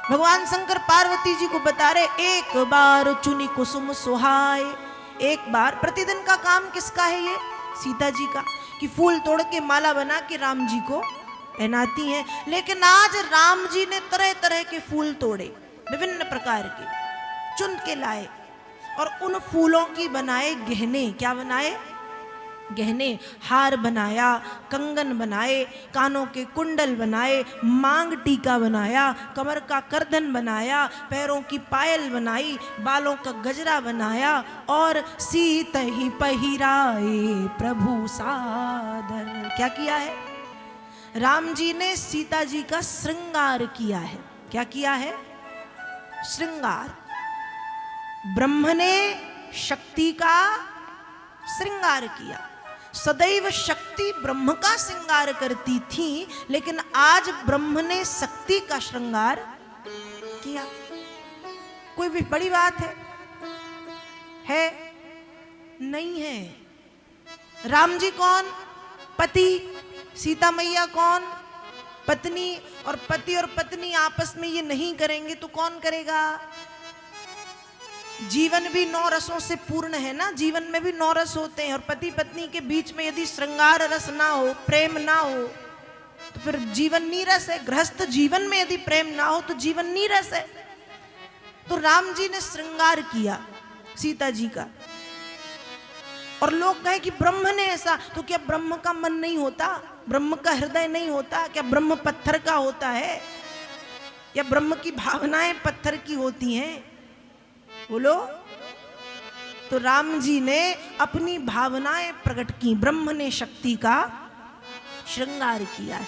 भगवान शंकर पार्वती जी को बता रहे, एक बार चुनी कुसुम सुहाए। एक बार, प्रतिदिन का काम किसका है ये? सीता जी का, कि फूल तोड़ के माला बना के राम जी को पहनाती हैं। लेकिन आज राम जी ने तरह तरह के फूल तोड़े, विभिन्न प्रकार के चुन के लाए, और उन फूलों की बनाए गहने। क्या बनाए? गहने, हार बनाया, कंगन बनाए, कानों के कुंडल बनाए, मांग टीका बनाया, कमर का करधन बनाया, पैरों की पायल बनाई, बालों का गजरा बनाया, और सीत ही पहिराए प्रभु सादर। क्या किया है? राम जी ने सीता जी का श्रृंगार किया है। क्या किया है? श्रृंगार। ब्रह्म ने शक्ति का श्रृंगार किया। सदैव शक्ति ब्रह्म का श्रृंगार करती थी, लेकिन आज ब्रह्म ने शक्ति का श्रृंगार किया। कोई भी बड़ी बात है? नहीं है। राम जी कौन? पति। सीता मैया कौन? पत्नी। और पति और पत्नी आपस में ये नहीं करेंगे तो कौन करेगा? जीवन भी 9 रसों से पूर्ण है ना, जीवन में भी 9 रस होते हैं, और पति पत्नी के बीच में यदि श्रृंगार रस ना हो, प्रेम ना हो, तो फिर जीवन नीरस है। गृहस्थ जीवन में यदि प्रेम ना हो तो जीवन नीरस है। तो राम जी ने श्रृंगार किया सीता जी का। और लोग कहें कि ब्रह्म ने ऐसा, तो क्या ब्रह्म का मन नहीं होता? ब्रह्म का हृदय नहीं होता? क्या ब्रह्म पत्थर का होता है? या ब्रह्म की भावनाएं पत्थर की होती हैं? बोलो। तो राम जी ने अपनी भावनाएं प्रकट की, ब्रह्म ने शक्ति का श्रृंगार किया है।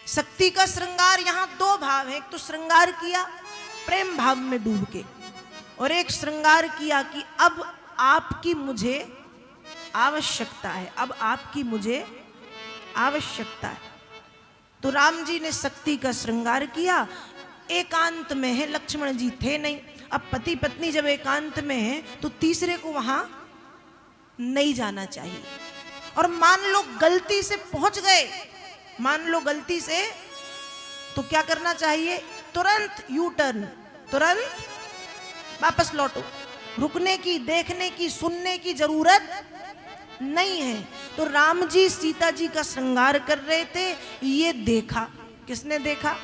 शक्ति का श्रृंगार, यहां 2 भाव है। एक तो श्रृंगार किया प्रेम भाव में डूब के, और एक श्रृंगार किया कि अब आपकी मुझे आवश्यकता है, अब आपकी मुझे आवश्यकता है। तो राम जी ने शक्ति का श्रृंगार किया। एकांत में है, लक्ष्मण जी थे नहीं। अब पति पत्नी जब एकांत में है तो तीसरे को वहां नहीं जाना चाहिए। और मान लो गलती से पहुंच गए, मान लो गलती से, तो क्या करना चाहिए? तुरंत यू टर्न, तुरंत वापस लौटो। रुकने की, देखने की, सुनने की जरूरत नहीं है। तो राम जी सीता जी का श्रृंगार कर रहे थे, ये देखा। किसने देखा?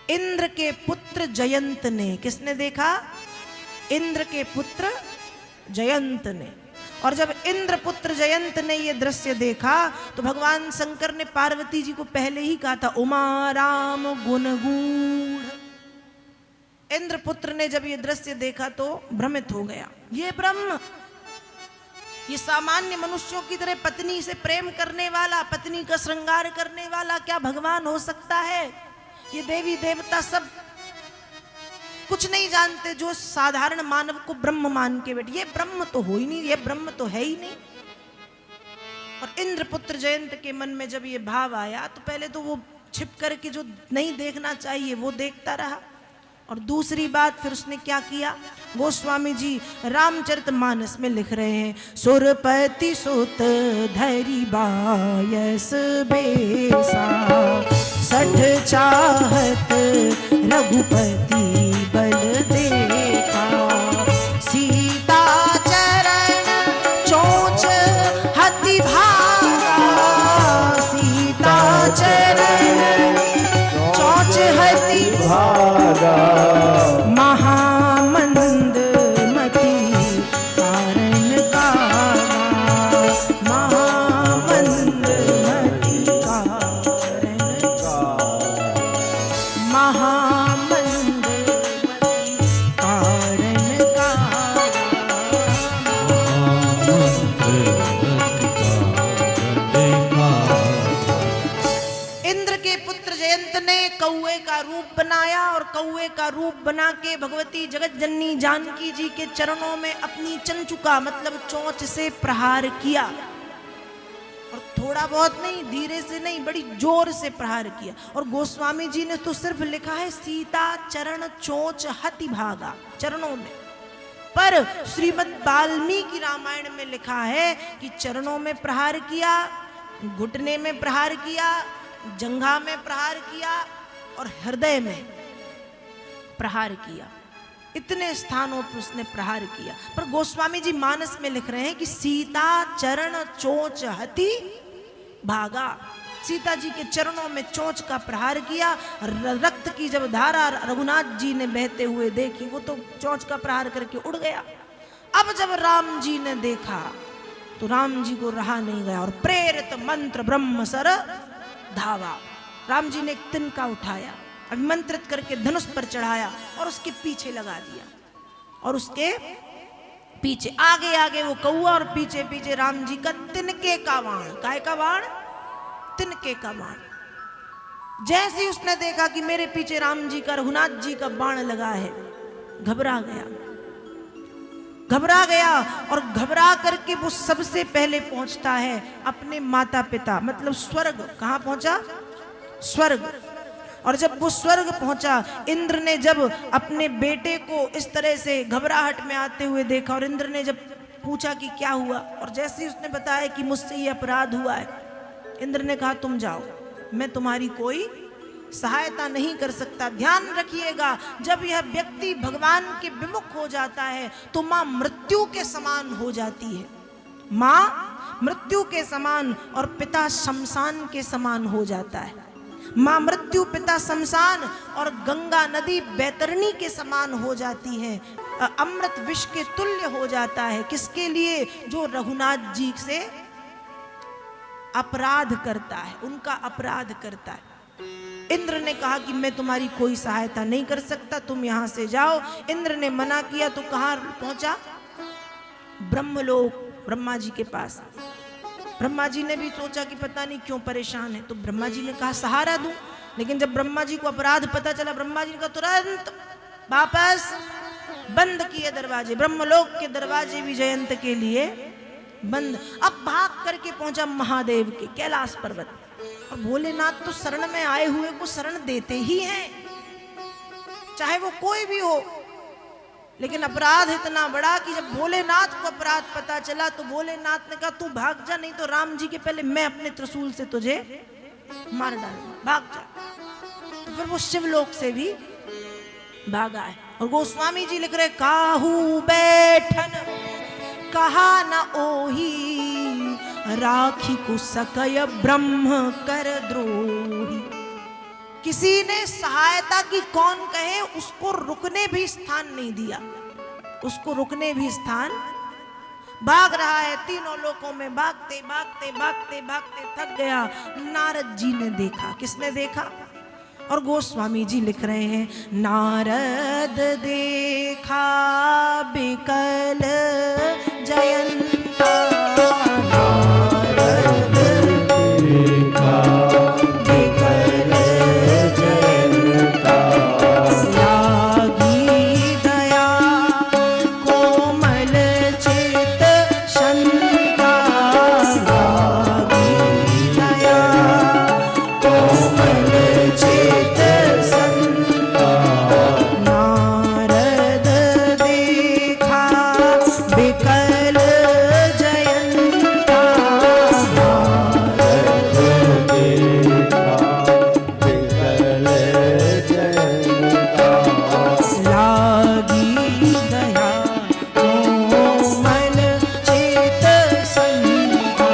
इंद्र के पुत्र जयंत ने। किसने देखा? इंद्र के पुत्र जयंत ने। और जब इंद्र पुत्र जयंत ने ये दृश्य देखा तो भगवान शंकर ने पार्वती जी को पहले ही कहा था, उमा राम गुणगूढ़। इंद्र पुत्र ने जब ये दृश्य देखा तो भ्रमित हो गया। ये ब्रह्म, ये सामान्य मनुष्यों की तरह पत्नी से प्रेम करने वाला, पत्नी का श्रृंगार करने वाला क्या भगवान हो सकता है? ये देवी देवता सब कुछ नहीं जानते, जो साधारण मानव को ब्रह्म मान के बैठे। ये ब्रह्म तो हो ही नहीं, ये ब्रह्म तो है ही नहीं। और इंद्रपुत्र जयंत के मन में जब ये भाव आया तो पहले तो वो छिप करके जो नहीं देखना चाहिए वो देखता रहा। और दूसरी बात फिर उसने क्या किया? गोस्वामी जी रामचरितमानस में लिख रहे हैं, सुरपति सुत धरि बायस बेसा, 60 चाहत रघुपति बल देखा, सीता चरण चोच हति भागा, सीता चरण चोच हति भागा, महामंद मति कारण कागा, महामंद मति कारण कागा, महामंद मति कारण कागा। इंद्र के पुत्र जयंत ने कौए का रूप बनाया और कौए का रूप बना के भगवती जगत जननी जानकी जी के चरणों में अपनी चंचुका मतलब चोंच से प्रहार किया। और थोड़ा बहुत नहीं, धीरे से नहीं, बड़ी जोर से प्रहार किया। और गोस्वामी जी ने तो सिर्फ लिखा है सीता चरण चोंच हति भागा, चरणों में। पर श्रीमद् वाल्मीकि रामायण में लिखा है कि चरणों में प्रहार किया, घुटने में प्रहार किया, जंघा में प्रहार किया और हृदय में प्रहार किया। इतने स्थानों पर उसने प्रहार किया। पर गोस्वामी जी मानस में लिख रहे हैं कि सीता चरण चोंच हति भागा। सीता जी के चरणों में चोंच का प्रहार किया। रक्त की जब धारा रघुनाथ जी ने बहते हुए देखी, वो तो चोंच का प्रहार करके उड़ गया। अब जब राम जी ने देखा तो राम जी को रहा नहीं गया और प्रेरित मंत्र ब्रह्म सर धावा। राम जी ने एक तिनका उठाया, अभिमंत्रित करके धनुष पर चढ़ाया और उसके पीछे लगा दिया। और उसके पीछे आगे आगे वो कौआ और पीछे पीछे राम जी का तिनके का बाण। काय का बाण? तिनके का बाण। जैसे ही उसने देखा कि मेरे पीछे राम जी का, रघुनाथ जी का बाण लगा है, घबरा गया। घबरा गया और घबरा करके वो सबसे पहले पहुंचता है अपने माता पिता, मतलब स्वर्ग। कहां पहुंचा? स्वर्ग। और जब वो स्वर्ग पहुंचा, इंद्र ने जब अपने बेटे को इस तरह से घबराहट में आते हुए देखा और इंद्र ने जब पूछा कि क्या हुआ, और जैसे ही उसने बताया कि मुझसे ये अपराध हुआ है, इंद्र ने कहा तुम जाओ, मैं तुम्हारी कोई सहायता नहीं कर सकता। ध्यान रखिएगा, जब यह व्यक्ति भगवान के विमुख हो जाता है तो मां मृत्यु के समान हो जाती है। मां मृत्यु के समान और पिता शमशान के समान हो जाता है। मां मृत्यु, पिता शमशान और गंगा नदी बैतरणी के समान हो जाती है। अमृत विष के तुल्य हो जाता है। किसके लिए? जो रघुनाथ जी से अपराध करता है, उनका अपराध करता है। इंद्र ने कहा कि मैं तुम्हारी कोई सहायता नहीं कर सकता, तुम यहां से जाओ। इंद्र ने मना किया तो कहां पहुंचा? ब्रह्मलोक, ब्रह्मा जी के पास। ब्रह्मा जी ने भी सोचा कि पता नहीं क्यों परेशान है, तो ब्रह्मा जी ने कहा सहारा दूं। लेकिन जब ब्रह्मा जी को अपराध पता चला, ब्रह्मा जी ने कहा तुरंत वापस बंद किए दरवाजे। ब्रह्मलोक के दरवाजे भी जयंत के लिए बंद। अब भाग करके पहुंचा महादेव के कैलाश पर्वत। और भोलेनाथ तो शरण में आए हुए को शरण देते ही हैं, चाहे वो कोई भी हो। लेकिन अपराध इतना बड़ा कि जब भोलेनाथ को अपराध पता चला तो भोलेनाथ ने कहा तू भाग जा, नहीं तो राम जी के पहले मैं अपने त्रिशूल से तुझे मार डालूंगा, भाग जा। तो फिर वो शिवलोक से भी भागा है। और गोस्वामी जी लिख रहे, काहू बैठन कहा न ओही, राखी को सकय ब्रह्म कर द्रोही। किसी ने सहायता की कौन कहे, उसको रुकने भी स्थान नहीं दिया, उसको रुकने भी स्थान। भाग रहा है तीनों लोकों में, भागते भागते भागते भागते थक गया। नारद जी ने देखा। किसने देखा? और गोस्वामी जी लिख रहे हैं, नारद देखा बिकल जयंता, नारद देखा बिकल जयंता, लागी दया कोमल चित शंका, लागी दया कोमल चित शंका, नारद देखा बिकल जयंता, नारद देखा बिकल जयंता, लागी दया कोमल चित शंका,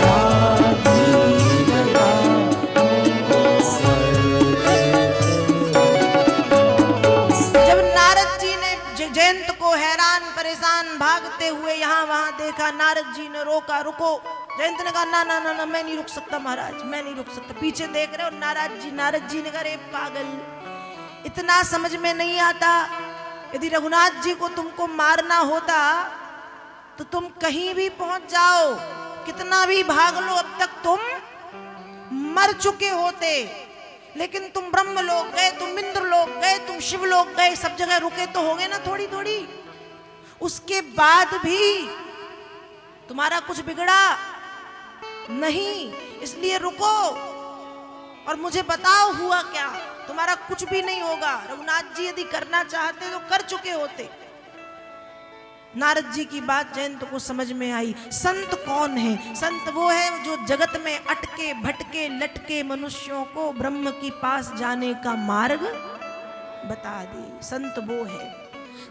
लागी दया जब नारद जी ने जयंत को हैरान परेशान भागते हुए यहाँ वहां देखा, नारद जी ने रोका, रुको। जयंत ने कहा ना ना ना ना, मैं नहीं रुक सकता महाराज, मैं नहीं रुक सकता। पीछे देख रहे हो नारद जी ने कहा रे पागल, इतना समझ में नहीं आता। यदि रघुनाथ जी को तुमको मारना होता तो तुम कहीं भी पहुंच जाओ, कितना भी भाग लो, अब तक तुम मर चुके होते। लेकिन तुम ब्रह्मलोक गए, तुम इंद्रलोक गए, तुम शिवलोक गए, सब जगह रुके तो होगे ना थोड़ी थोड़ी। उसके बाद भी तुम्हारा कुछ बिगड़ा नहीं, इसलिए रुको और मुझे बताओ हुआ क्या। तुम्हारा कुछ भी नहीं होगा। रघुनाथ जी यदि करना चाहते तो कर चुके होते। नारद जी की बात जयंत को समझ में आई। संत कौन है? संत वो है जो जगत में अटके भटके लटके मनुष्यों को ब्रह्म की पास जाने का मार्ग बता दे। संत वो है।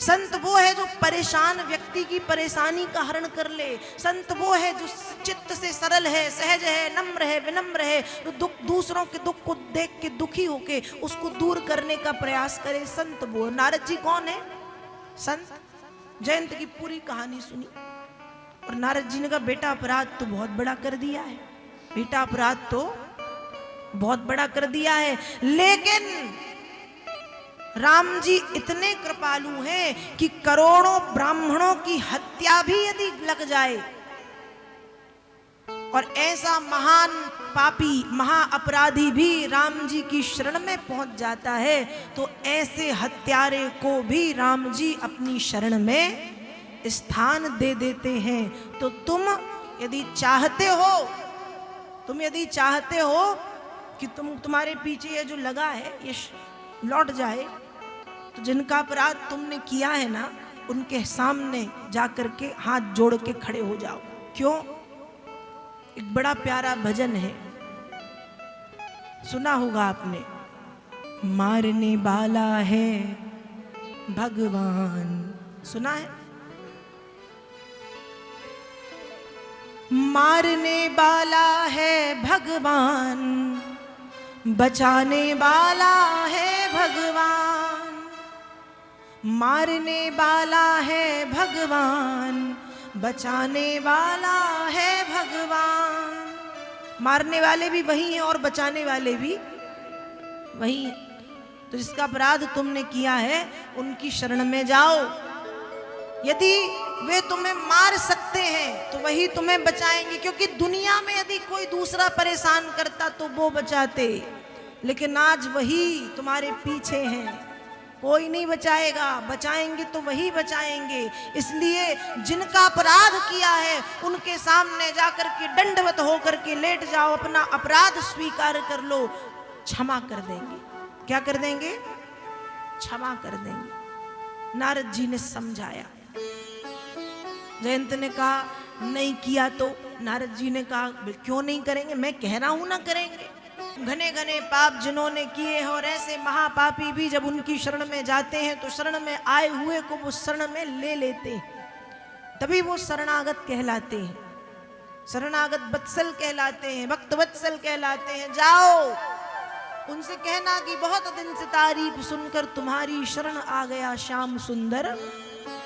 संत वो है जो परेशान व्यक्ति की परेशानी का हरण कर ले। संत वो है जो चित्त से सरल है, सहज है, नम्र है, विनम्र है, जो दुख दूसरों के दुख को देख के दुखी होके उसको दूर करने का प्रयास करे। संत वो। नारद जी कौन है? संत। जयंत की पूरी कहानी सुनी और नारद जी ने कहा बेटा अपराध तो बहुत बड़ा कर दिया है, बेटा अपराध तो बहुत बड़ा कर दिया है, लेकिन राम जी इतने कृपालु हैं कि करोड़ों ब्राह्मणों की हत्या भी यदि लग जाए और ऐसा महान पापी महा अपराधी भी राम जी की शरण में पहुंच जाता है तो ऐसे हत्यारे को भी राम जी अपनी शरण में स्थान दे देते हैं। तो तुम यदि चाहते हो कि तुम्हारे पीछे ये जो लगा है ये लौट जाए, तो जिनका अपराध तुमने किया है ना उनके सामने जाकर के हाथ जोड़ के खड़े हो जाओ। क्यों? एक बड़ा प्यारा भजन है, सुना होगा आपने। मारने वाला है भगवान, सुना है? मारने वाला है भगवान, बचाने वाला है भगवान। मारने वाला है भगवान, बचाने वाला है भगवान। मारने वाले भी वही हैं और बचाने वाले भी वही हैं। तो जिसका अपराध तुमने किया है उनकी शरण में जाओ। यदि वे तुम्हें मार सकते हैं तो वही तुम्हें बचाएंगे, क्योंकि दुनिया में यदि कोई दूसरा परेशान करता तो वो बचाते, लेकिन आज वही तुम्हारे पीछे हैं। कोई नहीं बचाएगा, बचाएंगे तो वही बचाएंगे। इसलिए जिनका अपराध किया है उनके सामने जाकर के दंडवत होकर के लेट जाओ, अपना अपराध स्वीकार कर लो, क्षमा कर देंगे। क्या कर देंगे? क्षमा कर देंगे। नारद जी ने समझाया। जयंत ने कहा नहीं किया तो? नारद जी ने कहा क्यों नहीं करेंगे, मैं कह रहा हूं ना करेंगे। घने घने पाप जिन्होंने किए हैं और ऐसे महापापी भी जब उनकी शरण में जाते हैं तो शरण में आए हुए को वो शरण में ले लेते हैं, तभी वो शरणागत कहलाते हैं। शरणागत वत्सल कहलाते हैं, भक्त वत्सल कहलाते हैं। जाओ उनसे कहना कि बहुत दिन से तारीफ सुनकर तुम्हारी शरण आ गया श्याम सुंदर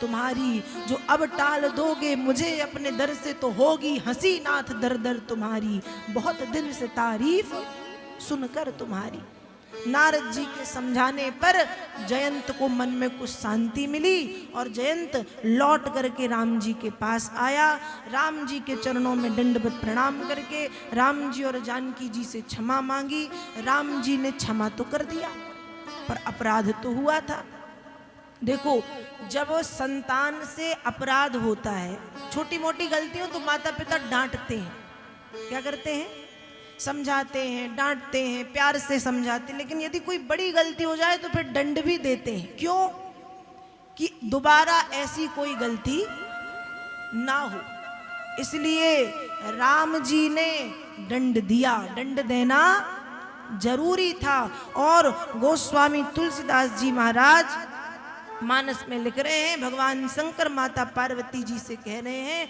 तुम्हारी, जो अब टाल दोगे मुझे अपने दर से तो होगी हंसी नाथ दर दर तुम्हारी, बहुत दिन से तारीफ सुनकर तुम्हारी। नारद जी के समझाने पर जयंत को मन में कुछ शांति मिली और जयंत लौट करके राम जी के पास आया। राम जी के चरणों में दंडवत प्रणाम करके राम जी और जानकी जी से क्षमा मांगी। राम जी ने क्षमा तो कर दिया पर अपराध तो हुआ था। देखो, जब संतान से अपराध होता है, छोटी मोटी गलतियों तो माता पिता डांटते हैं, क्या करते हैं? समझाते हैं, डांटते हैं, प्यार से समझाते हैं। लेकिन यदि कोई बड़ी गलती हो जाए तो फिर दंड भी देते हैं। क्यों? कि दोबारा ऐसी कोई गलती ना हो। इसलिए राम जी ने दंड दिया। दंड देना जरूरी था। और गोस्वामी तुलसीदास जी महाराज मानस में लिख रहे हैं, भगवान शंकर माता पार्वती जी से कह रहे हैं,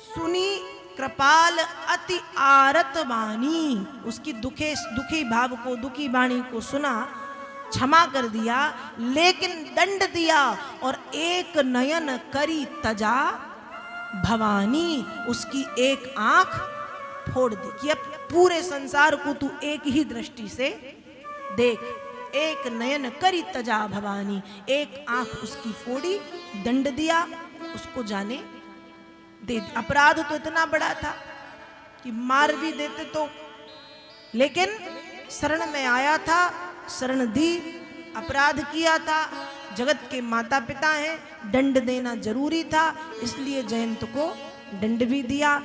सुनी कृपाल अति आरत वाणी। उसकी दुखी भाव को, दुखी वाणी को सुना, क्षमा कर दिया, लेकिन दंड दिया और एक नयन करी तजा भवानी। उसकी एक आंख फोड़ दी कि अब पूरे संसार को तू एक ही दृष्टि से देख। एक नयन करी तजा भवानी, एक आंख उसकी फोड़ी, दंड दिया, उसको जाने दे। अपराध तो इतना बड़ा था कि मार भी देते तो, लेकिन शरण में आया था, शरण दी, अपराध किया था, जगत के माता पिता हैं, दंड देना जरूरी था, इसलिए जयंत को दंड भी दिया।